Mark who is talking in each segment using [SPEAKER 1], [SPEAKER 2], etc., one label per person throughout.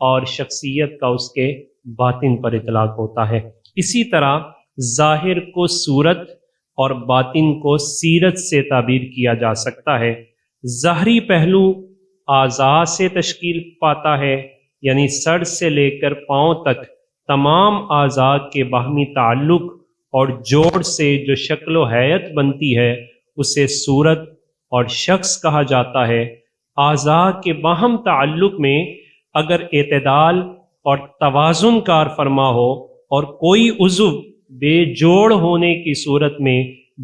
[SPEAKER 1] اور شخصیت کا اس کے باطن پر اطلاق ہوتا ہے۔ اسی طرح ظاہر کو صورت اور باطن کو سیرت سے تعبیر کیا جا سکتا ہے۔ ظاہری پہلو اعضاء سے تشکیل پاتا ہے، یعنی سر سے لے کر پاؤں تک تمام اعضاء کے باہمی تعلق اور جوڑ سے جو شکل و حیت بنتی ہے اسے صورت اور شخص کہا جاتا ہے۔ اعضاء کے باہم تعلق میں اگر اعتدال اور توازن کار فرما ہو اور کوئی عضو بے جوڑ ہونے کی صورت میں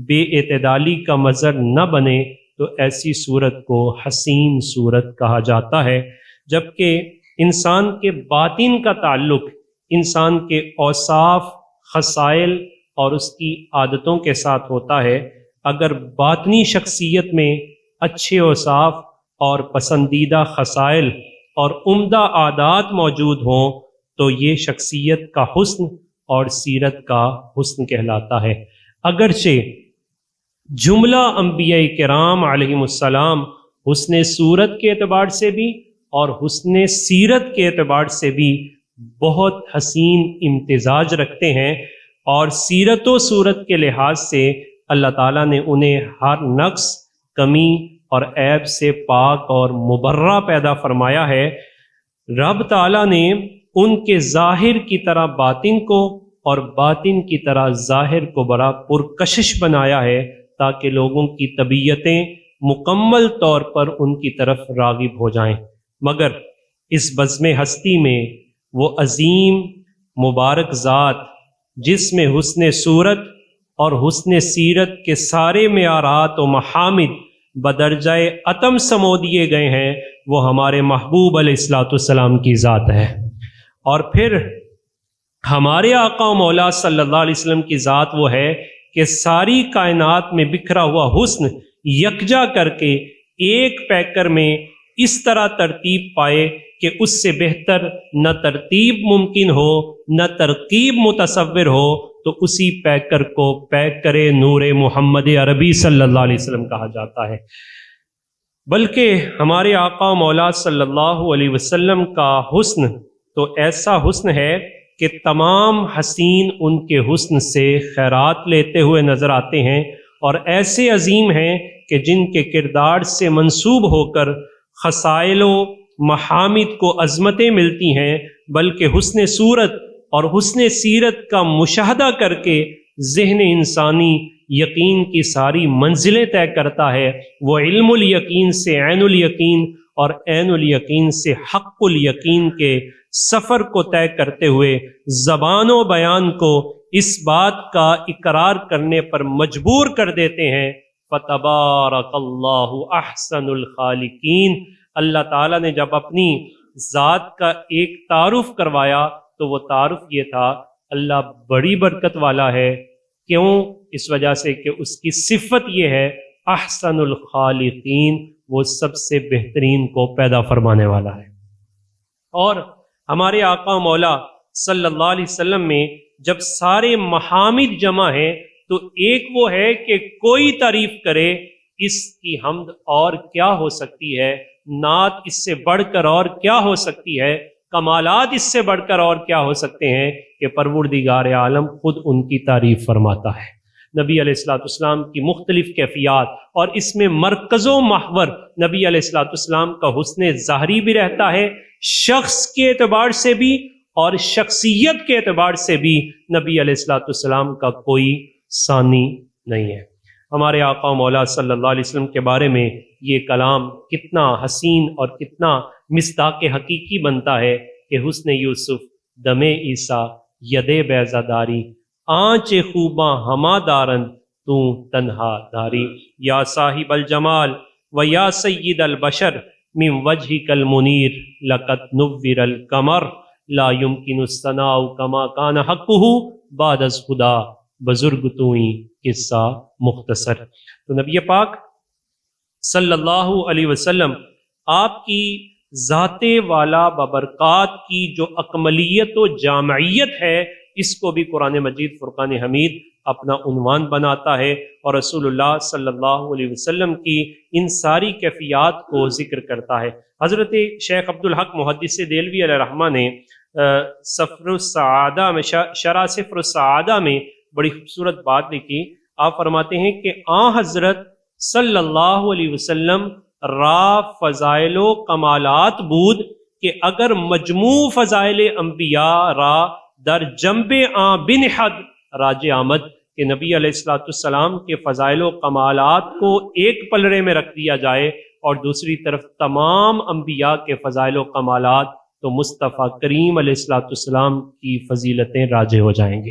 [SPEAKER 1] بے اعتدالی کا مظہر نہ بنے تو ایسی صورت کو حسین صورت کہا جاتا ہے۔ جبکہ انسان کے باطن کا تعلق انسان کے اوصاف، خصائل اور اس کی عادتوں کے ساتھ ہوتا ہے۔ اگر باطنی شخصیت میں اچھے اوصاف اور پسندیدہ خصائل اور عمدہ عادات موجود ہوں تو یہ شخصیت کا حسن اور سیرت کا حسن کہلاتا ہے۔ اگرچہ جملہ انبیاء کرام علیہم السلام حسن صورت کے اعتبار سے بھی اور حسن سیرت کے اعتبار سے بھی بہت حسین امتزاج رکھتے ہیں، اور سیرت و صورت کے لحاظ سے اللہ تعالیٰ نے انہیں ہر نقص، کمی اور عیب سے پاک اور مبرہ پیدا فرمایا ہے۔ رب تعالیٰ نے ان کے ظاہر کی طرح باطن کو اور باطن کی طرح ظاہر کو بڑا پرکشش بنایا ہے تاکہ لوگوں کی طبیعتیں مکمل طور پر ان کی طرف راغب ہو جائیں، مگر اس بزم ہستی میں وہ عظیم مبارک ذات جس میں حسن صورت اور حسن سیرت کے سارے معیارات و محامد بدرجہ اتم سمو دیے گئے ہیں، وہ ہمارے محبوب علیہ الصلوۃ والسلام کی ذات ہے۔ اور پھر ہمارے آقا و مولا صلی اللہ علیہ وسلم کی ذات وہ ہے کہ ساری کائنات میں بکھرا ہوا حسن یکجا کر کے ایک پیکر میں اس طرح ترتیب پائے کہ اس سے بہتر نہ ترتیب ممکن ہو نہ ترکیب متصور ہو، تو اسی پیکر کو پیکر نور محمد عربی صلی اللہ علیہ وسلم کہا جاتا ہے۔ بلکہ ہمارے آقا و مولا صلی اللہ علیہ وسلم کا حسن تو ایسا حسن ہے کہ تمام حسین ان کے حسن سے خیرات لیتے ہوئے نظر آتے ہیں، اور ایسے عظیم ہیں کہ جن کے کردار سے منسوب ہو کر خصائل و محامد کو عظمتیں ملتی ہیں، بلکہ حسن صورت اور حسن سیرت کا مشاہدہ کر کے ذہن انسانی یقین کی ساری منزلیں طے کرتا ہے۔ وہ علم الیقین سے عین الیقین اور عین الیقین سے حق الیقین کے سفر کو طے کرتے ہوئے زبان و بیان کو اس بات کا اقرار کرنے پر مجبور کر دیتے ہیں، فتبارک اللہ احسن الخالقین۔ اللہ تعالیٰ نے جب اپنی ذات کا ایک تعارف کروایا تو وہ تعارف یہ تھا، اللہ بڑی برکت والا ہے۔ کیوں؟ اس وجہ سے کہ اس کی صفت یہ ہے احسن الخالقین، وہ سب سے بہترین کو پیدا فرمانے والا ہے۔ اور ہمارے آقا مولا صلی اللہ علیہ وسلم میں جب سارے محامد جمع ہیں تو ایک وہ ہے کہ کوئی تعریف کرے، اس کی حمد اور کیا ہو سکتی ہے، نعت اس سے بڑھ کر اور کیا ہو سکتی ہے، کمالات اس سے بڑھ کر اور کیا ہو سکتے ہیں کہ پروردگار عالم خود ان کی تعریف فرماتا ہے۔ نبی علیہ الصلوۃ والسلام کی مختلف کیفیات، اور اس میں مرکز و محور نبی علیہ الصلوۃ والسلام کا حسن ظاہری بھی رہتا ہے، شخص کے اعتبار سے بھی اور شخصیت کے اعتبار سے بھی نبی علیہ الصلوۃ والسلام کا کوئی ثانی نہیں ہے۔ ہمارے آقا و مولا صلی اللہ علیہ وسلم کے بارے میں یہ کلام کتنا حسین اور کتنا مصداق حقیقی بنتا ہے کہ حسن یوسف دم عیسیٰ ید بیضہ داری، آنچ خوباں ہما دارند تو تنہا داری، یا صاحب الجمال و یا سید البشر من وجهک المنیر لقد نور القمر لا يمکن الثناء کما کان حقہ بعد از خدا بزرگ توئی قصہ مختصر۔ تو نبی پاک صلی اللہ علیہ وسلم آپ کی ذات والا ببرکات کی جو اکملیت و جامعیت ہے، اس کو بھی قرآن مجید فرقان حمید اپنا عنوان بناتا ہے، اور رسول اللہ صلی اللہ علیہ وسلم کی ان ساری کیفیات کو ذکر کرتا ہے۔ حضرت شیخ عبدالحق محدث دہلوی علیہ رحمہ نے سفر السعادہ میں، شرح سفر السعادہ میں بڑی خوبصورت بات لکھی۔ آپ فرماتے ہیں کہ حضرت صلی اللہ علیہ وسلم را فضائل و کمالات بود کہ اگر مجموع فضائل انبیاء را در جنب بنحد راج آمد، کہ نبی علیہ السلام کے فضائل و کمالات کو ایک پلڑے میں رکھ دیا جائے اور دوسری طرف تمام انبیاء کے فضائل و کمالات، تو مصطفیٰ کریم علیہ السلام کی فضیلتیں راجع ہو جائیں گے۔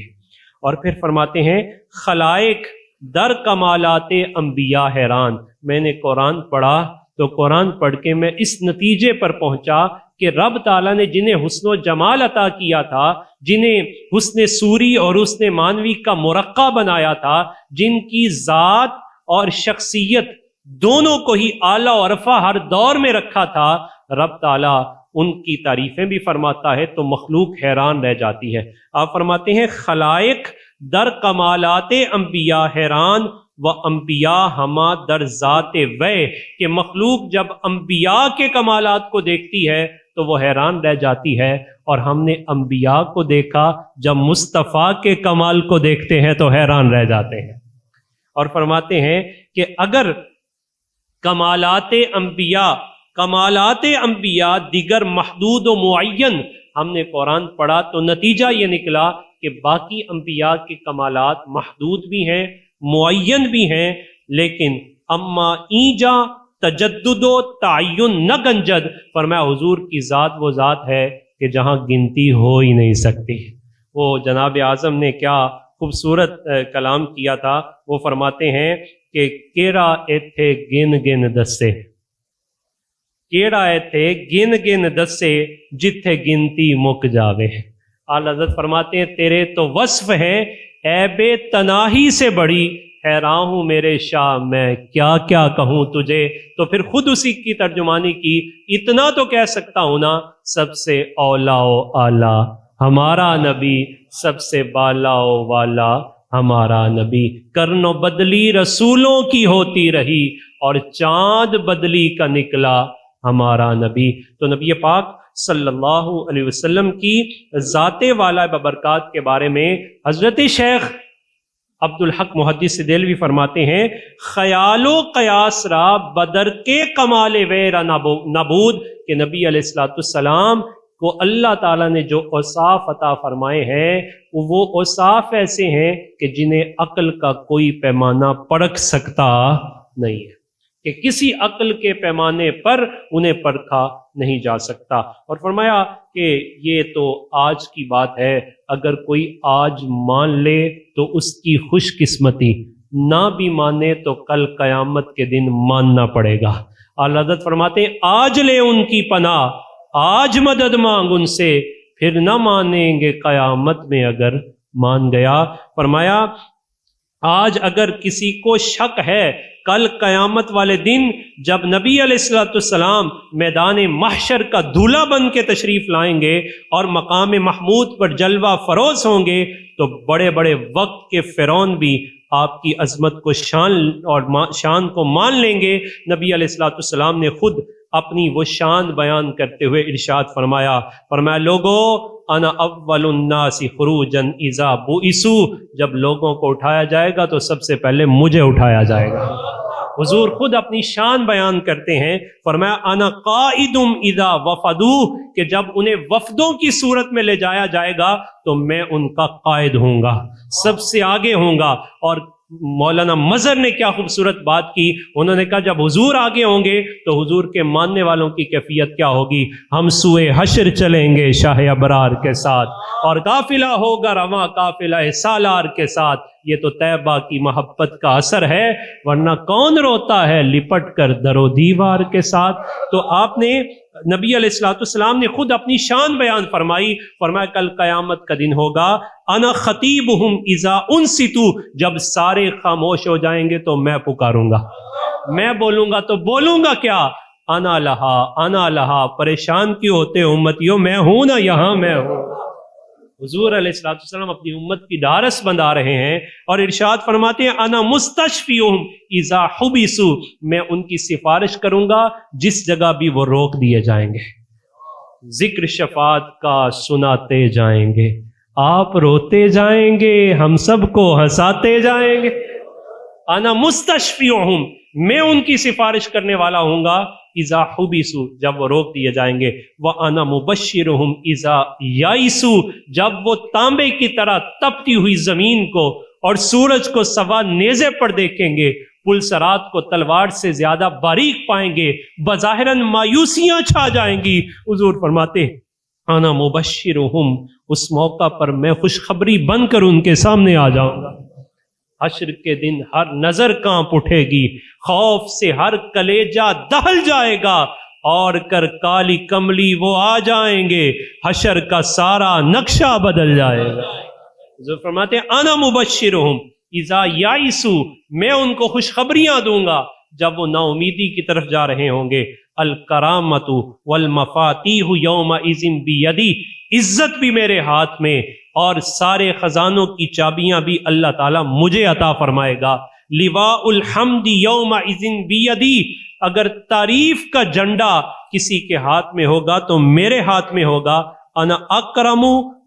[SPEAKER 1] اور پھر فرماتے ہیں خلائق در کمالات انبیاء حیران۔ میں نے قرآن پڑھا تو قرآن پڑھ کے میں اس نتیجے پر پہنچا کہ رب تعالیٰ نے جنہیں حسن و جمال عطا کیا تھا، جنہیں حسن صوری اور حسن معنوی کا مرقع بنایا تھا، جن کی ذات اور شخصیت دونوں کو ہی اعلیٰ و رفع ہر دور میں رکھا تھا، رب تعالیٰ ان کی تعریفیں بھی فرماتا ہے تو مخلوق حیران رہ جاتی ہے۔ آپ فرماتے ہیں خلائق در کمالات انبیاء حیران و انبیاء ہما در ذات وے، کہ مخلوق جب انبیاء کے کمالات کو دیکھتی ہے تو وہ حیران رہ جاتی ہے، اور ہم نے انبیاء کو دیکھا، جب مصطفیٰ کے کمال کو دیکھتے ہیں تو حیران رہ جاتے ہیں۔ اور فرماتے ہیں کہ اگر کمالات انبیاء دیگر محدود و معین، ہم نے قرآن پڑھا تو نتیجہ یہ نکلا کہ باقی انبیاء کے کمالات محدود بھی ہیں، معین بھی ہیں، لیکن اما اینجا تجدد و تعین نہ گنجد، فرمایا حضور کی ذات وہ ذات ہے کہ جہاں گنتی ہو ہی نہیں سکتی۔ وہ جناب اعظم نے کیا خوبصورت کلام کیا تھا، وہ فرماتے ہیں کہ کیڑا ایتھے گن گن دسے، کیڑا ایتھے گن گن دسے جتھے گنتی مک جاوے۔ اعلیٰ حضرت فرماتے ہیں تیرے تو وصف ہے عیب تناہی سے بڑی، حیران ہوں میرے شاہ میں کیا کیا کہوں تجھے۔ تو پھر خود اسی کی ترجمانی کی، اتنا تو کہہ سکتا ہوں نا، سب سے اولا و اعلیٰ ہمارا نبی، سب سے بالا و والا ہمارا نبی، کرن و بدلی رسولوں کی ہوتی رہی اور چاند بدلی کا نکلا ہمارا نبی۔ تو نبی پاک صلی اللہ علیہ وسلم کی ذات والا ببرکات کے بارے میں حضرت شیخ عبدالحق محدث دہلوی فرماتے ہیں خیال و قیاس را بدر کے کمال ویرا نبود، کہ نبی علیہ السلام کو اللہ تعالیٰ نے جو اوصاف عطا فرمائے ہیں وہ اوصاف ایسے ہیں کہ جنہیں عقل کا کوئی پیمانہ پرکھ سکتا نہیں ہے، کہ کسی عقل کے پیمانے پر انہیں پرکھا نہیں جا سکتا۔ اور فرمایا کہ یہ تو آج کی بات ہے، اگر کوئی آج مان لے تو اس کی خوش قسمتی، نہ بھی مانے تو کل قیامت کے دن ماننا پڑے گا۔ اعلیٰ حضرت فرماتے ہیں آج لے ان کی پناہ، آج مدد مانگ ان سے، پھر نہ مانیں گے قیامت میں اگر مان گیا۔ فرمایا آج اگر کسی کو شک ہے، کل قیامت والے دن جب نبی علیہ السلام میدان محشر کا دولہا بن کے تشریف لائیں گے اور مقام محمود پر جلوہ فروز ہوں گے، تو بڑے بڑے وقت کے فرعون بھی آپ کی عظمت کو شان کو مان لیں گے۔ نبی علیہ السلام نے خود اپنی وہ شان بیان کرتے ہوئے ارشاد فرمایا لوگو انا اول الناس خروجا اذا بعثوا، جب لوگوں کو اٹھایا جائے گا تو سب سے پہلے مجھے اٹھایا جائے گا۔ حضور خود اپنی شان بیان کرتے ہیں، فرمایا انا قائد اذا وفدوا، کہ جب انہیں وفدوں کی صورت میں لے جایا جائے گا تو میں ان کا قائد ہوں گا، سب سے آگے ہوں گا۔ اور مولانا مظہر نے کیا خوبصورت بات کی، انہوں نے کہا جب حضور آگے ہوں گے تو حضور کے ماننے والوں کی کیفیت کیا ہوگی، ہم سوئے حشر چلیں گے شاہ ابرار کے ساتھ، اور قافلہ ہوگا رواں قافلہ سالار کے ساتھ۔ یہ تو طیبہ کی محبت کا اثر ہے، ورنہ کون روتا ہے لپٹ کر در و دیوار کے ساتھ۔ تو آپ نے نبی علیہ السلام نے خود اپنی شان بیان فرمائی، فرمایا کل قیامت کا دن ہوگا، انا خطیبہم اذا انصتوا، جب سارے خاموش ہو جائیں گے تو میں پکاروں گا، میں بولوں گا تو بولوں گا کیا، انا لہا انا لہا، پریشان کیوں ہوتے امتیوں، میں ہوں نا یہاں میں ہوں۔ حضور علیہ الصلوۃ والسلام اپنی امت کی ڈھارس بندھا رہے ہیں اور ارشاد فرماتے ہیں انا مستشفیہم اذا حبسوا، میں ان کی سفارش کروں گا جس جگہ بھی وہ روک دیے جائیں گے۔ ذکر شفاعت کا سناتے جائیں گے، آپ روتے جائیں گے، ہم سب کو ہنساتے جائیں گے۔ انا مستشفیہم، میں ان کی سفارش کرنے والا ہوں گا اذا حبسوا، جب وہ روک دیے جائیں گے، وانا مبشرہم اذا یائسوا، جب وہ تانبے کی طرح تپتی ہوئی زمین کو اور سورج کو سوا نیزے پر دیکھیں گے، پل صراط کو تلوار سے زیادہ باریک پائیں گے، بظاہراً مایوسیاں چھا جائیں گی۔ حضور فرماتے ہیں انا مبشرہم، اس موقع پر میں خوشخبری بن کر ان کے سامنے آ جاؤں گا۔ حشر کے دن ہر نظر کانپ اٹھے گی، خوف سے ہر کلیجہ دہل جائے گا، اور کر کالی کملی وہ آ جائیں گے، حشر کا سارا نقشہ بدل جائے گا۔ حضور فرماتے ہیں انا مبشرہم اذا یائسوا، میں ان کو خوشخبریاں دوں گا جب وہ نا امیدی کی طرف جا رہے ہوں گے۔ الکرامۃ والمفاتیح یومئذ بیدی، عزت بھی میرے ہاتھ میں اور سارے خزانوں کی چابیاں بھی اللہ تعالیٰ مجھے عطا فرمائے گا۔ لواء الحمد یومئذ بیدی، اگر تعریف کا جھنڈا کسی کے ہاتھ میں ہوگا تو میرے ہاتھ میں ہوگا۔ انا اکرم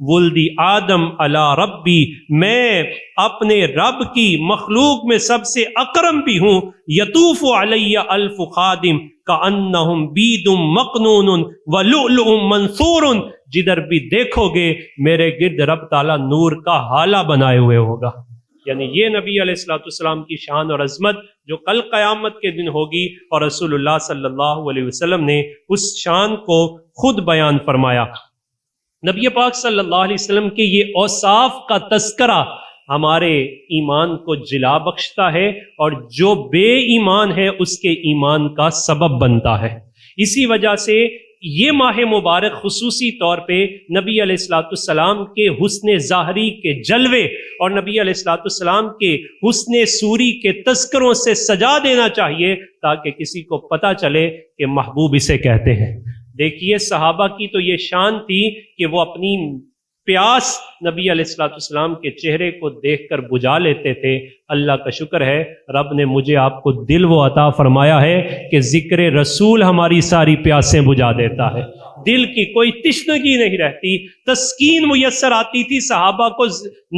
[SPEAKER 1] ولد آدم علی ربی، میں اپنے رب کی مخلوق میں سب سے اکرم بھی ہوں۔ یطوف علی الف خادم کانہم بید مقنون ولؤلؤ منثور، جدھر بھی دیکھو گے میرے گرد رب تعالیٰ نور کا ہالہ بنائے ہوئے ہوگا۔ یعنی یہ نبی علیہ الصلوۃ والسلام کی شان اور عظمت جو کل قیامت کے دن ہوگی، اور رسول اللہ صلی اللہ علیہ وسلم نے اس شان کو خود بیان فرمایا۔ نبی پاک صلی اللہ علیہ وسلم کے یہ اوصاف کا تذکرہ ہمارے ایمان کو جلا بخشتا ہے، اور جو بے ایمان ہے اس کے ایمان کا سبب بنتا ہے۔ اسی وجہ سے یہ ماہ مبارک خصوصی طور پہ نبی علیہ الصلوۃ والسلام کے حسن ظاہری کے جلوے اور نبی علیہ الصلوۃ والسلام کے حسن صوری کے تذکروں سے سجا دینا چاہیے، تاکہ کسی کو پتہ چلے کہ محبوب اسے کہتے ہیں۔ دیکھیے صحابہ کی تو یہ شان تھی کہ وہ اپنی پیاس نبی علیہ الصلوۃ والسلام کے چہرے کو دیکھ کر بجھا لیتے تھے۔ اللہ کا شکر ہے رب نے مجھے آپ کو دل وہ عطا فرمایا ہے کہ ذکر رسول ہماری ساری پیاسیں بجھا دیتا ہے، دل کی کوئی تشنگی نہیں رہتی۔ تسکین میسر آتی تھی صحابہ کو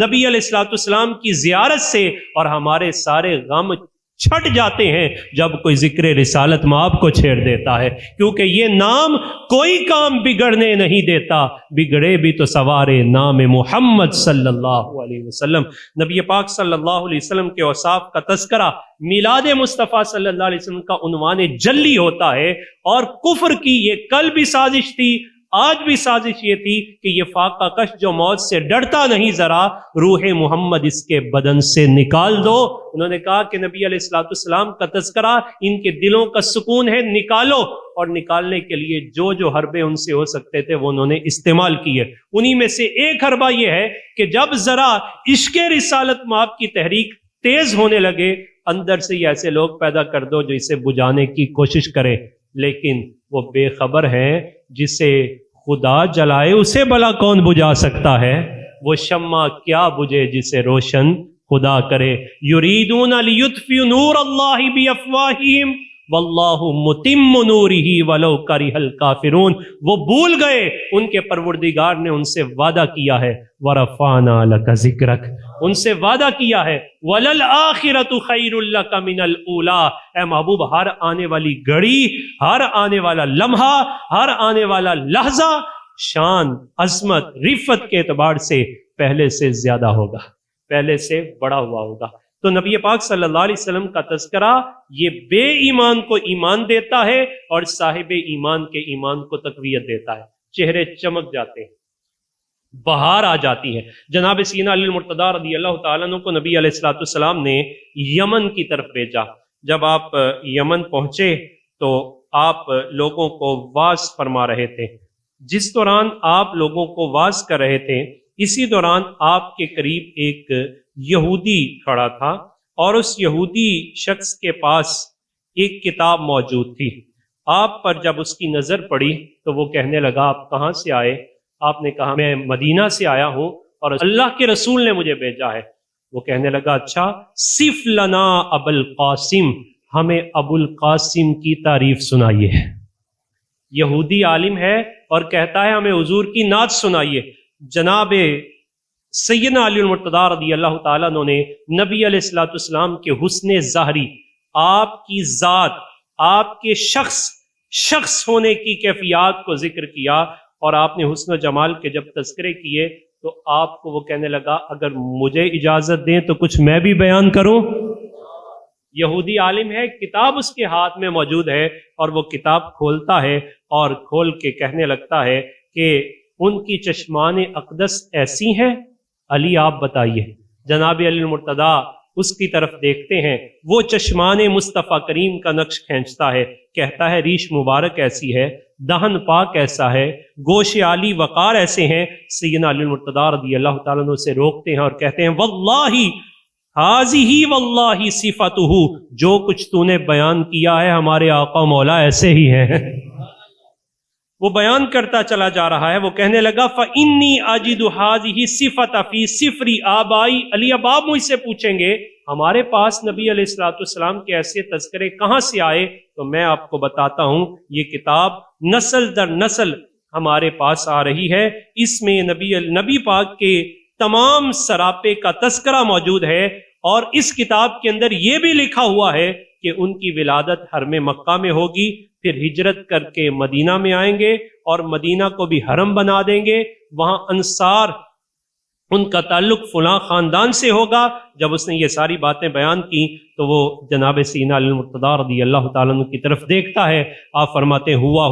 [SPEAKER 1] نبی علیہ الصلوۃ والسلام کی زیارت سے، اور ہمارے سارے غم چھٹ جاتے ہیں جب کوئی ذکر رسالت مآب کو چھیڑ دیتا ہے، کیونکہ یہ نام کوئی کام بگڑنے نہیں دیتا، بگڑے بھی تو سوارے نام محمد صلی اللہ علیہ وسلم۔ نبی پاک صلی اللہ علیہ وسلم کے اوصاف کا تذکرہ میلاد مصطفیٰ صلی اللہ علیہ وسلم کا عنوان جلی ہوتا ہے، اور کفر کی یہ کل بھی سازش تھی، آج بھی سازش یہ تھی کہ یہ فاقہ کش جو موت سے ڈرتا نہیں، ذرا روح محمد اس کے بدن سے نکال دو۔ انہوں نے کہا کہ نبی علیہ الصلوۃ والسلام کا تذکرہ ان کے دلوں کا سکون ہے، نکالو۔ اور نکالنے کے لیے جو جو حربے ان سے ہو سکتے تھے وہ انہوں نے استعمال کیے۔ انہی میں سے ایک حربہ یہ ہے کہ جب ذرا عشق رسالت مآب کی تحریک تیز ہونے لگے، اندر سے ہی ایسے لوگ پیدا کر دو جو اسے بجھانے کی کوشش کریں، لیکن وہ بے خبر ہیں جسے خدا جلائے اسے بھلا کون بجھا سکتا ہے؟ وہ شمع کیا بجھے جسے روشن خدا کرے۔ یریدون لیطفئوا نور اللہ بافواہہم واللہ متم نورہ ولو کرہ الکافرون۔ وہ بھول گئے ان کے پروردگار نے ان سے وعدہ کیا ہے، ورفعنا لک ذکرک، ان سے وعدہ کیا ہے، وللآخرۃ خیر لک من الاولی۔ اے محبوب، ہر آنے والی گھڑی، ہر آنے والا لمحہ، ہر آنے والا لحظہ شان، عظمت، رفت کے اعتبار سے پہلے سے زیادہ ہوگا، پہلے سے بڑا ہوا ہوگا۔ تو نبی پاک صلی اللہ علیہ وسلم کا تذکرہ یہ بے ایمان کو ایمان دیتا ہے، اور صاحب ایمان کے ایمان کو تقویت دیتا ہے۔ چہرے چمک جاتے ہیں، بہار آ جاتی ہے۔ جناب سیدنا علی المرتضیٰ رضی اللہ تعالیٰ عنہ کو نبی علیہ الصلوۃ والسلام نے یمن کی طرف بھیجا۔ جب آپ یمن پہنچے تو آپ لوگوں کو واعظ فرما رہے تھے۔ جس دوران آپ لوگوں کو واعظ کر رہے تھے، اسی دوران آپ کے قریب ایک یہودی کھڑا تھا، اور اس یہودی شخص کے پاس ایک کتاب موجود تھی۔ آپ پر جب اس کی نظر پڑی تو وہ کہنے لگا، آپ کہاں سے آئے؟ آپ نے کہا میں مدینہ سے آیا ہوں اور اللہ کے رسول نے مجھے بھیجا ہے۔ وہ کہنے لگا اچھا صف لنا ابو القاسم، ہمیں ابو القاسم کی تعریف سنائیے۔ یہودی عالم ہے اور کہتا ہے ہمیں حضور کی نعت سنائیے۔ جناب سیدنا علی المرتضیٰ رضی اللہ تعالیٰ عنہ نے نبی علیہ الصلوۃ والسلام کے حسن ظاہری، آپ کی ذات، آپ کے شخص ہونے کی کیفیات کو ذکر کیا، اور آپ نے حسن و جمال کے جب تذکرے کیے تو آپ کو وہ کہنے لگا اگر مجھے اجازت دیں تو کچھ میں بھی بیان کروں۔ یہودی عالم ہے، کتاب اس کے ہاتھ میں موجود ہے، اور وہ کتاب کھولتا ہے اور کھول کے کہنے لگتا ہے کہ ان کی چشمان اقدس ایسی ہیں، علی آپ بتائیے۔ جناب علی المرتضیٰ اس کی طرف دیکھتے ہیں، وہ چشمان مصطفیٰ کریم کا نقش کھینچتا ہے، کہتا ہے ریش مبارک ایسی ہے، دہن پاک ایسا ہے، گوش عالی وقار ایسے ہیں۔ سیدنا علی المرتضیٰ رضی اللہ تعالیٰ عنہ سے روکتے ہیں اور کہتے ہیں واللہ حاذہ واللہ صفاتہ، جو کچھ تو نے بیان کیا ہے ہمارے آقا مولا ایسے ہی ہیں۔ وہ بیان کرتا چلا جا رہا ہے، وہ کہنے لگا فإنی اجد هذه الصفة فی سفر آبائی، علی اب آپ مجھ سے پوچھیں گے ہمارے پاس نبی علیہ الصلوۃ والسلام کے ایسے تذکرے کہاں سے آئے، تو میں آپ کو بتاتا ہوں یہ کتاب نسل در نسل ہمارے پاس آ رہی ہے، اس میں نبی پاک کے تمام سراپے کا تذکرہ موجود ہے، اور اس کتاب کے اندر یہ بھی لکھا ہوا ہے کہ ان کی ولادت حرم مکہ میں ہوگی، پھر ہجرت کر کے مدینہ میں آئیں گے اور مدینہ کو بھی حرم بنا دیں گے، وہاں انصار ان کا تعلق فلاں خاندان سے ہوگا۔ جب اس نے یہ ساری باتیں بیان کی تو وہ جناب سیدنا علی المرتضیٰ رضی اللہ تعالیٰ عنہ کی طرف دیکھتا ہے، آپ فرماتے ہیں ہوا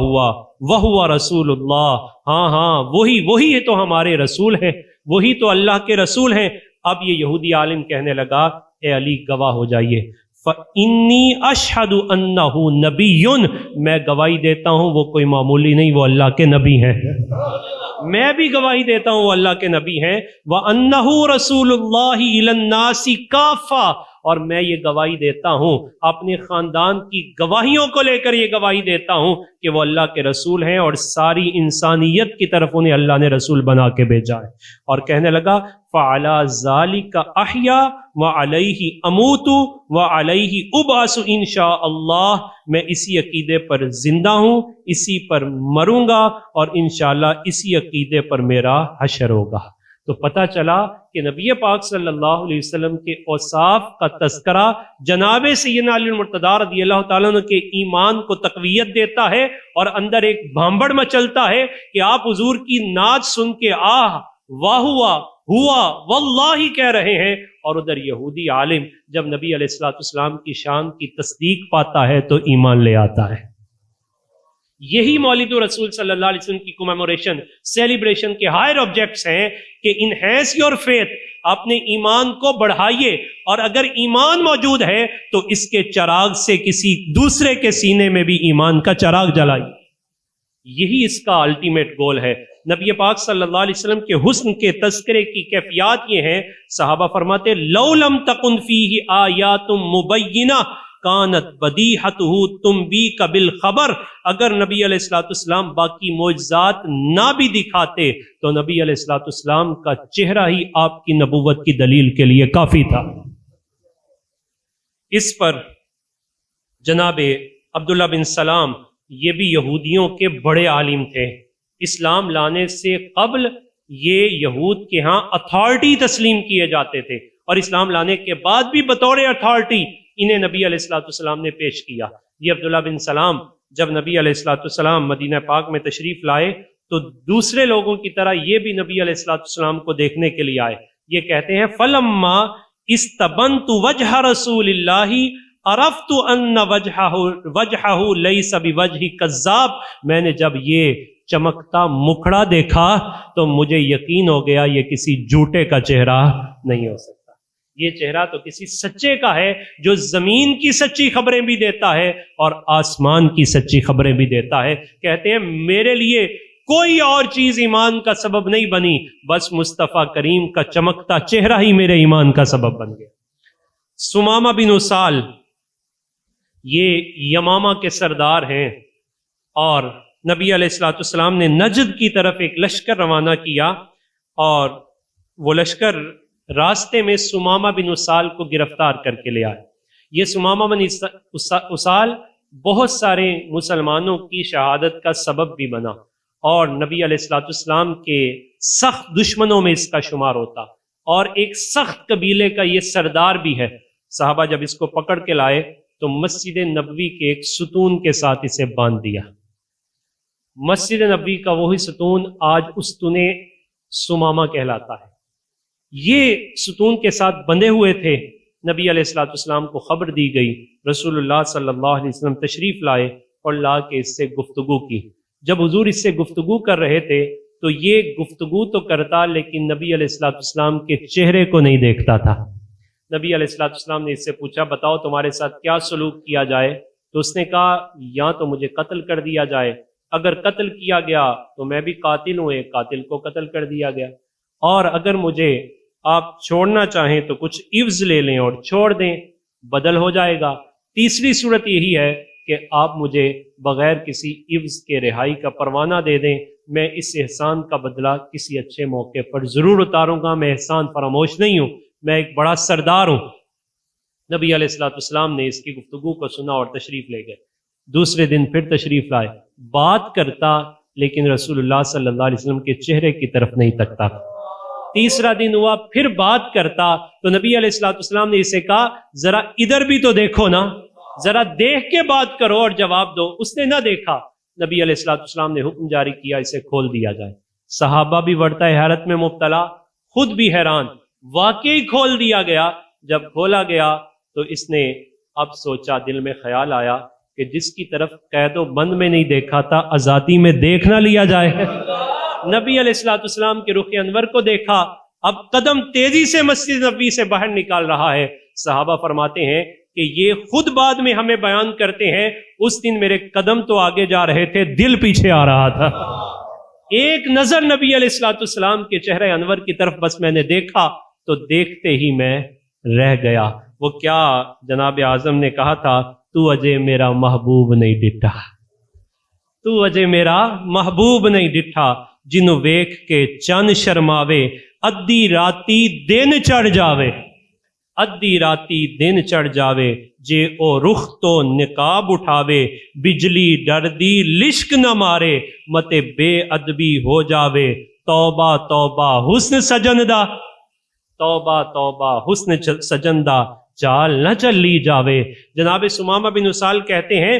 [SPEAKER 1] وہو رسول اللہ، ہاں وہی تو ہمارے رسول ہیں، وہی تو اللہ کے رسول ہیں۔ اب یہ یہودی عالم کہنے لگا اے علی گواہ ہو جائیے، فَإِنِّي أَشْهَدُ أَنَّهُ نَبِيٌّ، میں گواہی دیتا ہوں وہ کوئی معمولی نہیں، وہ اللہ کے نبی ہیں۔ میں بھی گواہی دیتا ہوں وہ اللہ کے نبی ہیں، وَأَنَّهُ رَسُولُ اللَّهِ إِلَى النَّاسِ كَافَّةً، اور میں یہ گواہی دیتا ہوں اپنے خاندان کی گواہیوں کو لے کر یہ گواہی دیتا ہوں کہ وہ اللہ کے رسول ہیں، اور ساری انسانیت کی طرف انہیں اللہ نے رسول بنا کے بھیجا ہے۔ اور کہنے لگا فَعَلَى ذَلِكَ أَحْيَا وَعَلَيْهِ أَمُوتُ وَعَلَيْهِ أُبْعَثُ إِن شاء اللہ، میں اسی عقیدے پر زندہ ہوں، اسی پر مروں گا، اور انشاءاللہ اسی عقیدے پر میرا حشر ہوگا۔ تو پتہ چلا کہ نبی پاک صلی اللہ علیہ وسلم کے اوصاف کا تذکرہ جناب سیدنا علی المرتضیٰ رضی اللہ تعالیٰ عنہ کے ایمان کو تقویت دیتا ہے، اور اندر ایک بھانبڑ مچلتا ہے کہ آپ حضور کی نعت سن کے واہ ہوا واللہ کہہ رہے ہیں، اور ادھر یہودی عالم جب نبی علیہ الصلوۃ والسلام کی شان کی تصدیق پاتا ہے تو ایمان لے آتا ہے۔ یہی مولد رسول صلی اللہ علیہ وسلم کی کمیموریشن، سیلیبریشن کے ہائر آبجیکٹس ہیں کہ انہینس یور فیتھ، اپنے ایمان کو بڑھائیے، اور اگر ایمان موجود ہے تو اس کے چراغ سے کسی دوسرے کے سینے میں بھی ایمان کا چراغ جلائیے۔ یہی اس کا الٹیمیٹ گول ہے۔ نبی پاک صلی اللہ علیہ وسلم کے حسن کے تذکرے کی کیفیات یہ ہیں، صحابہ فرماتے لو لم تکن فیہ آیات مبینہ کانت بدیہتہ تنبیک بالخبر، اگر نبی علیہ الصلوۃ والسلام باقی معجزات نہ بھی دکھاتے تو نبی علیہ الصلوۃ والسلام کا چہرہ ہی آپ کی نبوت کی دلیل کے لیے کافی تھا۔ اس پر جناب عبداللہ بن سلام، یہ بھی یہودیوں کے بڑے عالم تھے، اسلام لانے سے قبل یہ یہود کے ہاں اتھارٹی تسلیم کیے جاتے تھے، اور اسلام لانے کے بعد بھی بطور اتھارٹی انہیں نبی علیہ الصلوۃ والسلام نے پیش کیا۔ یہ عبداللہ بن سلام جب نبی علیہ الصلوۃ والسلام مدینہ پاک میں تشریف لائے تو دوسرے لوگوں کی طرح یہ بھی نبی علیہ الصلوۃ والسلام کو دیکھنے کے لیے آئے۔ یہ کہتے ہیں فَلَمَّا اسْتَبَنْتُ وَجْهَ رَسُولِ اللَّهِ عَرَفْتُ أَنَّ وَجْهَهُ لَيْسَ بِوَجْهِ كَذَّابٍ، میں نے جب یہ چمکتا مکھڑا دیکھا تو مجھے یقین ہو گیا یہ کسی جھوٹے کا چہرہ نہیں ہو سکتا، یہ چہرہ تو کسی سچے کا ہے جو زمین کی سچی خبریں بھی دیتا ہے اور آسمان کی سچی خبریں بھی دیتا ہے۔ کہتے ہیں میرے لیے کوئی اور چیز ایمان کا سبب نہیں بنی، بس مصطفیٰ کریم کا چمکتا چہرہ ہی میرے ایمان کا سبب بن گیا۔ سمامہ بن اسال یہ یمامہ کے سردار ہیں، اور نبی علیہ الصلوۃ والسلام نے نجد کی طرف ایک لشکر روانہ کیا، اور وہ لشکر راستے میں سمامہ بن اسال کو گرفتار کر کے لے آئے۔ یہ سمامہ بن اسال بہت سارے مسلمانوں کی شہادت کا سبب بھی بنا، اور نبی علیہ الصلوۃ والسلام کے سخت دشمنوں میں اس کا شمار ہوتا، اور ایک سخت قبیلے کا یہ سردار بھی ہے۔ صحابہ جب اس کو پکڑ کے لائے تو مسجد نبوی کے ایک ستون کے ساتھ اسے باندھ دیا۔ مسجد نبوی کا وہی ستون آج استون سمامہ کہلاتا ہے۔ یہ ستون کے ساتھ بندھے ہوئے تھے۔ نبی علیہ الصلوۃ والسلام کو خبر دی گئی، رسول اللہ صلی اللہ علیہ وسلم تشریف لائے اور لا کے اس سے گفتگو کی۔ جب حضور اس سے گفتگو کر رہے تھے تو یہ گفتگو تو کرتا، لیکن نبی علیہ الصلوۃ والسلام کے چہرے کو نہیں دیکھتا تھا۔ نبی علیہ الصلوۃ والسلام نے اس سے پوچھا، بتاؤ تمہارے ساتھ کیا سلوک کیا جائے؟ تو اس نے کہا، یا تو مجھے قتل کر دیا جائے، اگر قتل کیا گیا تو میں بھی قاتل ہوں، ایک قاتل کو قتل کر دیا گیا، اور اگر مجھے آپ چھوڑنا چاہیں تو کچھ عوض لے لیں اور چھوڑ دیں، بدل ہو جائے گا۔ تیسری صورت یہی ہے کہ آپ مجھے بغیر کسی عوض کے رہائی کا پروانہ دے دیں، میں اس احسان کا بدلہ کسی اچھے موقع پر ضرور اتاروں گا، میں احسان فراموش نہیں ہوں، میں ایک بڑا سردار ہوں۔ نبی علیہ الصلوۃ والسلام نے اس کی گفتگو کو سنا اور تشریف لے گئے۔ دوسرے دن پھر تشریف لائے، بات کرتا لیکن رسول اللہ صلی اللہ علیہ وسلم کے چہرے کی طرف نہیں تکتا۔ تیسرا دن ہوا، پھر بات کرتا تو نبی علیہ الصلوۃ والسلام نے اسے کہا، ذرا ادھر بھی تو دیکھو نا، ذرا دیکھ کے بات کرو اور جواب دو۔ اس نے نہ دیکھا۔ نبی علیہ الصلوۃ والسلام نے حکم جاری کیا، اسے کھول دیا جائے۔ صحابہ بھی ورطہ حیرت میں مبتلا، خود بھی حیران، واقعی کھول دیا گیا۔ جب کھولا گیا تو اس نے اب سوچا، دل میں خیال آیا کہ جس کی طرف قید و بند میں نہیں دیکھا تھا، آزادی میں دیکھ نہ لیا جائے۔ نبی علیہ الصلوۃ والسلام کے رخ انور کو دیکھا، اب قدم تیزی سے مسجد نبوی سے باہر نکال رہا ہے۔ صحابہ فرماتے ہیں کہ یہ خود بعد میں ہمیں بیان کرتے ہیں، اس دن میرے قدم تو آگے جا رہے تھے، دل پیچھے آ رہا تھا۔ ایک نظر نبی علیہ الصلوۃ والسلام کے چہرے انور کی طرف بس میں نے دیکھا تو دیکھتے ہی میں رہ گیا۔ وہ کیا جناب اعظم نے کہا تھا، تو اجے میرا محبوب نہیں ڈٹھا، تو اجے میرا محبوب نہیں ڈٹھا، جنوں ویکھ کے چن شرماوے، ادھی راتی دن چڑھ جاوے، ادھی راتی دن چڑھ جاوے، جے او رخ تو نقاب اٹھاوے، بجلی ڈردی لشک نہ مارے، متے بے ادبی ہو جاوے، توبہ توبہ حسن سجن دا، توبہ توبہ حسن سجن دا، چال نہ چلی جاوے۔ جناب سمامہ بن اسال کہتے ہیں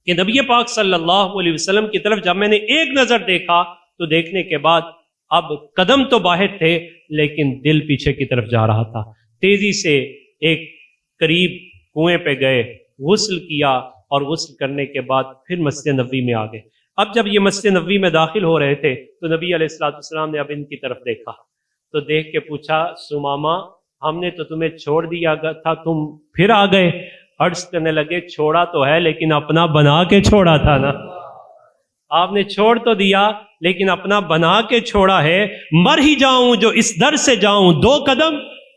[SPEAKER 1] کہ نبی پاک صلی اللہ علیہ وسلم کی طرف جب میں نے ایک نظر دیکھا تو دیکھنے کے بعد اب قدم تو باہر تھے لیکن دل پیچھے کی طرف جا رہا تھا۔ تیزی سے ایک قریب کنویں پہ گئے، غسل کیا، اور غسل کرنے کے بعد پھر مسجد نبوی میں آ گئے۔ اب جب یہ مسجد نبوی میں داخل ہو رہے تھے تو نبی علیہ الصلوۃ والسلام نے اب ان کی طرف دیکھا تو دیکھ کے پوچھا، سمامہ ہم نے تو تمہیں چھوڑ دیا تھا، تم پھر آ گئے؟ عرض کرنے لگے، چھوڑا تو ہے لیکن اپنا بنا کے چھوڑا تھا نا، آپ نے چھوڑ تو دیا لیکن اپنا بنا کے چھوڑا ہے۔ مر ہی جاؤں جو اس در سے جاؤں دو قدم،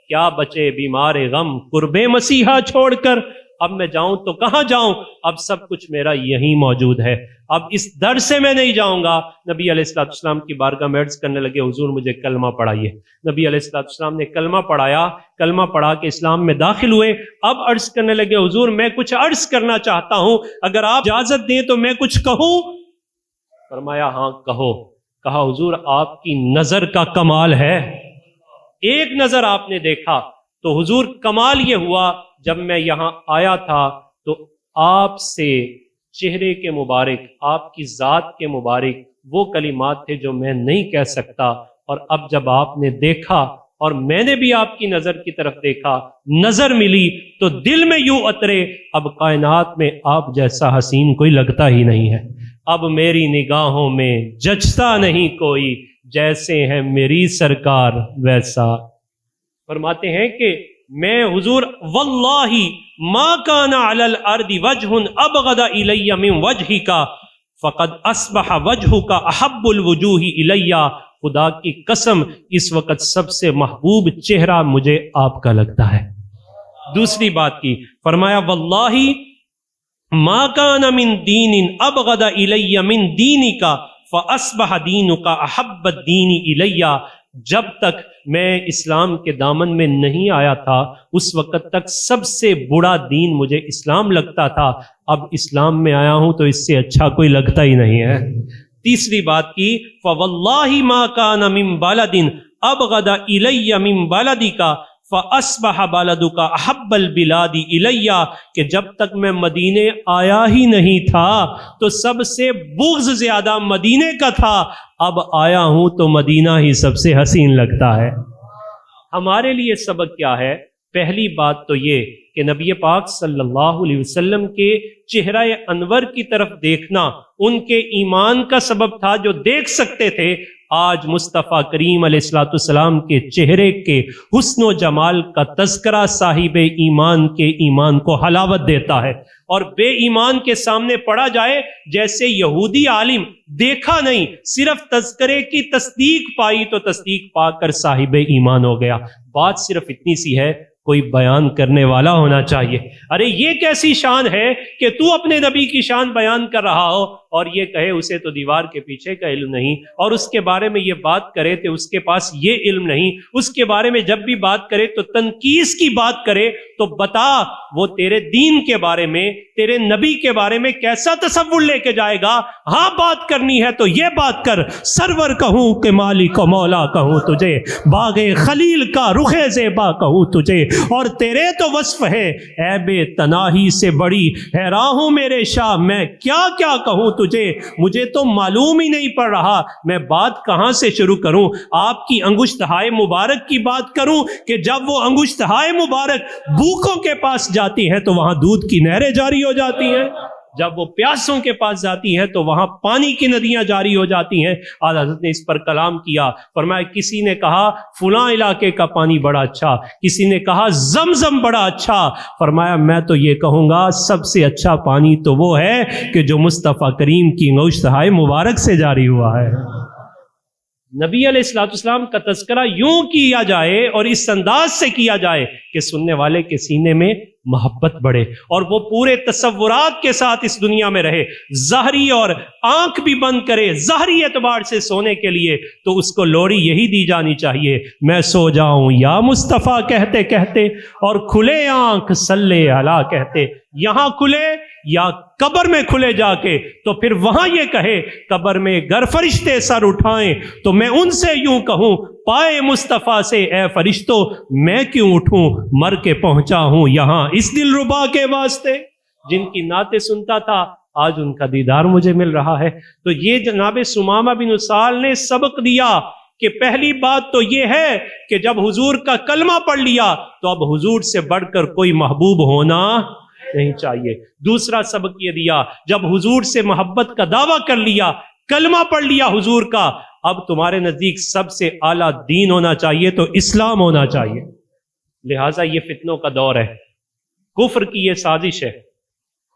[SPEAKER 1] کیا بچے بیمار غم قرب مسیحا چھوڑ کر، اب میں جاؤں تو کہاں جاؤں، اب سب کچھ میرا یہیں موجود ہے، اب اس در سے میں نہیں جاؤں گا۔ نبی علیہ الصلوۃ والسلام کی بارگاہ میں عرض کرنے لگے، حضور مجھے کلمہ پڑھائیے۔ نبی علیہ الصلوۃ والسلام نے کلمہ پڑھایا، کلمہ پڑھا کے اسلام میں داخل ہوئے۔ اب عرض کرنے لگے، حضور میں کچھ عرض کرنا چاہتا ہوں، اگر آپ اجازت دیں تو میں کچھ کہوں؟ فرمایا ہاں کہو۔ کہا، حضور آپ کی نظر کا کمال ہے، ایک نظر آپ نے دیکھا تو حضور کمال یہ ہوا، جب میں یہاں آیا تھا تو آپ سے چہرے کے مبارک، آپ کی ذات کے مبارک وہ کلمات تھے جو میں نہیں کہہ سکتا، اور اب جب آپ نے دیکھا اور میں نے بھی آپ کی نظر کی طرف دیکھا، نظر ملی تو دل میں یوں اترے، اب کائنات میں آپ جیسا حسین کوئی لگتا ہی نہیں ہے، اب میری نگاہوں میں جچتا نہیں کوئی، جیسے ہیں میری سرکار ویسا۔ فرماتے ہیں کہ میں حضور واللہ ما کان علی الارض وجہ ابغض الی من وجہک فقد اصبح وجہک احب الوجوہ الی، خدا کی قسم اس وقت سب سے محبوب چہرہ مجھے آپ کا لگتا ہے۔ دوسری بات کی، فرمایا واللہ ما کان من دین ابغض الی من دینک فاصبح دینک احب الدین الی، جب تک میں اسلام کے دامن میں نہیں آیا تھا اس وقت تک سب سے برا دین مجھے اسلام لگتا تھا، اب اسلام میں آیا ہوں تو اس سے اچھا کوئی لگتا ہی نہیں ہے۔ تیسری بات کی فواللہ ما کان من بلد ابغض الی من بلدک فاصبح بلدک احب البلاد الی، کہ جب تک میں مدینے آیا ہی نہیں تھا تو سب سے بغض زیادہ مدینے کا تھا، اب آیا ہوں تو مدینہ ہی سب سے حسین لگتا ہے۔ ہمارے لیے سبق کیا ہے؟ پہلی بات تو یہ کہ نبی پاک صلی اللہ علیہ وسلم کے چہرہ انور کی طرف دیکھنا ان کے ایمان کا سبب تھا، جو دیکھ سکتے تھے۔ آج مصطفیٰ کریم علیہ الصلوۃ والسلام کے چہرے کے حسن و جمال کا تذکرہ صاحب ایمان کے ایمان کو حلاوت دیتا ہے، اور بے ایمان کے سامنے پڑا جائے جیسے یہودی عالم دیکھا نہیں، صرف تذکرے کی تصدیق پائی تو تصدیق پا کر صاحب ایمان ہو گیا۔ بات صرف اتنی سی ہے، کوئی بیان کرنے والا ہونا چاہیے۔ ارے یہ کیسی شان ہے کہ تو اپنے نبی کی شان بیان کر رہا ہو اور یہ کہے اسے تو دیوار کے پیچھے کا علم نہیں، اور اس کے بارے میں یہ بات کرے تو اس کے پاس یہ علم نہیں، اس کے بارے میں جب بھی بات کرے تو تنقیص کی بات کرے، تو بتا وہ تیرے دین کے بارے میں، تیرے نبی کے بارے میں کیسا تصور لے کے جائے گا؟ ہاں بات کرنی ہے تو یہ بات کر، سرور کہوں کہ مالک و مولا کہوں تجھے، باغ خلیل کا رخ زیبا کہوں تجھے، اور تیرے تو وصف ہے عیب تناہی سے بڑی، حیران ہوں میرے شاہ میں کیا کیا کہوں تجھے، مجھے تو معلوم ہی نہیں پڑ رہا میں بات کہاں سے شروع کروں۔ آپ کی انگشت ہائے مبارک کی بات کروں کہ جب وہ انگشت ہائے مبارک بھوکوں کے پاس جاتی ہے تو وہاں دودھ کی نہریں جاری ہو جاتی ہیں، جب وہ پیاسوں کے پاس جاتی ہے تو وہاں پانی کی ندیاں جاری ہو جاتی ہیں۔ آج حضرت نے اس پر کلام کیا، فرمایا کسی نے کہا فلاں علاقے کا پانی بڑا اچھا، کسی نے کہا زمزم بڑا اچھا، فرمایا میں تو یہ کہوں گا سب سے اچھا پانی تو وہ ہے کہ جو مصطفیٰ کریم کی انگشتہائے مبارک سے جاری ہوا ہے۔ نبی علیہ الصلوۃ والسلام کا تذکرہ یوں کیا جائے اور اس انداز سے کیا جائے کہ سننے والے کے سینے میں محبت بڑھے اور وہ پورے تصورات کے ساتھ اس دنیا میں رہے، ظاہری اور آنکھ بھی بند کرے ظاہری اعتبار سے سونے کے لیے، تو اس کو لوڑی یہی دی جانی چاہیے، میں سو جاؤں یا مصطفیٰ کہتے کہتے، اور کھلے آنکھ صلی علی کہتے، یہاں کھلے یا قبر میں کھلے جا کے، تو پھر وہاں یہ کہے قبر میں گر فرشتے سر اٹھائیں تو میں ان سے یوں کہوں پائے مصطفیٰ سے اے فرشتوں میں کیوں اٹھوں، مر کے پہنچا ہوں یہاں اس دل ربا کے واسطے۔ جن کی نعتیں سنتا تھا آج ان کا دیدار مجھے مل رہا ہے۔ تو یہ جناب ثمامہ بن اسال نے سبق دیا کہ پہلی بات تو یہ ہے کہ جب حضور کا کلمہ پڑھ لیا تو اب حضور سے بڑھ کر کوئی محبوب ہونا نہیں چاہیے۔ دوسرا سبق یہ دیا جب حضور سے محبت کا دعویٰ کر لیا، کلمہ پڑھ لیا حضور کا، اب تمہارے نزدیک سب سے اعلیٰ دین ہونا چاہیے تو اسلام ہونا چاہیے۔ لہٰذا یہ فتنوں کا دور ہے، کفر کی یہ سازش ہے،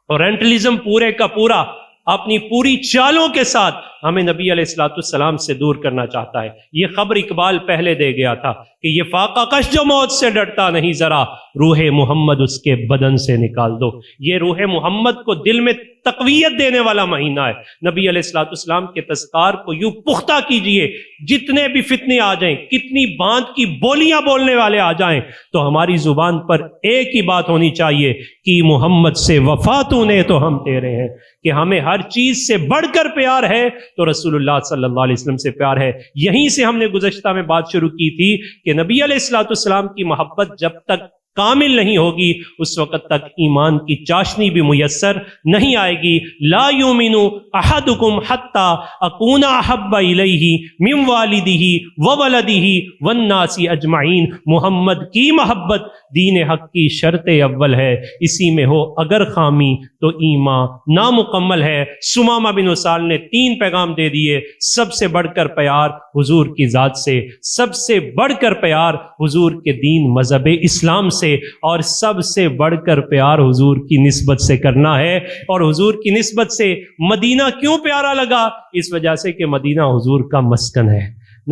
[SPEAKER 1] اورینٹلزم پورے کا پورا اپنی پوری چالوں کے ساتھ ہمیں نبی علیہ الصلوۃ والسلام سے دور کرنا چاہتا ہے۔ یہ خبر اقبال پہلے دے گیا تھا کہ یہ فاقہ کش جو موت سے ڈرتا نہیں ذرا، روح محمد اس کے بدن سے نکال دو۔ یہ روح محمد کو دل میں تقویت دینے والا مہینہ ہے۔ نبی علیہ الصلوۃ والسلام کے تذکار کو یوں پختہ کیجئے، جتنے بھی فتنے آ جائیں، کتنی باندھ کی بولیاں بولنے والے آ جائیں، تو ہماری زبان پر ایک ہی بات ہونی چاہیے کہ محمد سے وفا تو نے تو ہم تیرے ہیں، کہ ہمیں ہر چیز سے بڑھ کر پیار ہے تو رسول اللہ صلی اللہ علیہ وسلم سے پیار ہے۔ یہیں سے ہم نے گزشتہ میں بات شروع کی تھی کہ نبی علیہ الصلوۃ والسلام کی محبت جب تک کامل نہیں ہوگی اس وقت تک ایمان کی چاشنی بھی میسر نہیں آئے گی۔ لا یؤمن احدکم حتی اکون احب الیہ من والدہ وولدہ والناس اجمعین۔ محمد کی محبت دین حق کی شرط اول ہے، اسی میں ہو اگر خامی تو ایمان نامکمل ہے۔ ثمامہ بن اسال نے 3 پیغام دے دیے، سب سے بڑھ کر پیار حضور کی ذات سے، سب سے بڑھ کر پیار حضور کے دین مذہب اسلام سے، اور سب سے بڑھ کر پیار حضور کی نسبت سے کرنا ہے۔ اور حضور کی نسبت سے مدینہ کیوں پیارا لگا؟ اس وجہ سے کہ مدینہ حضور کا مسکن ہے،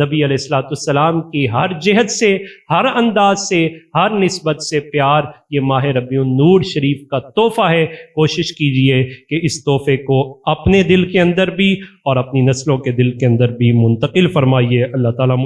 [SPEAKER 1] نبی علیہ الصلوۃ والسلام کی ہر جہت سے، ہر انداز سے، ہر نسبت سے پیار یہ ماہ ربیع النور شریف کا تحفہ ہے۔ کوشش کیجئے کہ اس تحفے کو اپنے دل کے اندر بھی اور اپنی نسلوں کے دل کے اندر بھی منتقل فرمائیے۔ اللہ تعالیٰ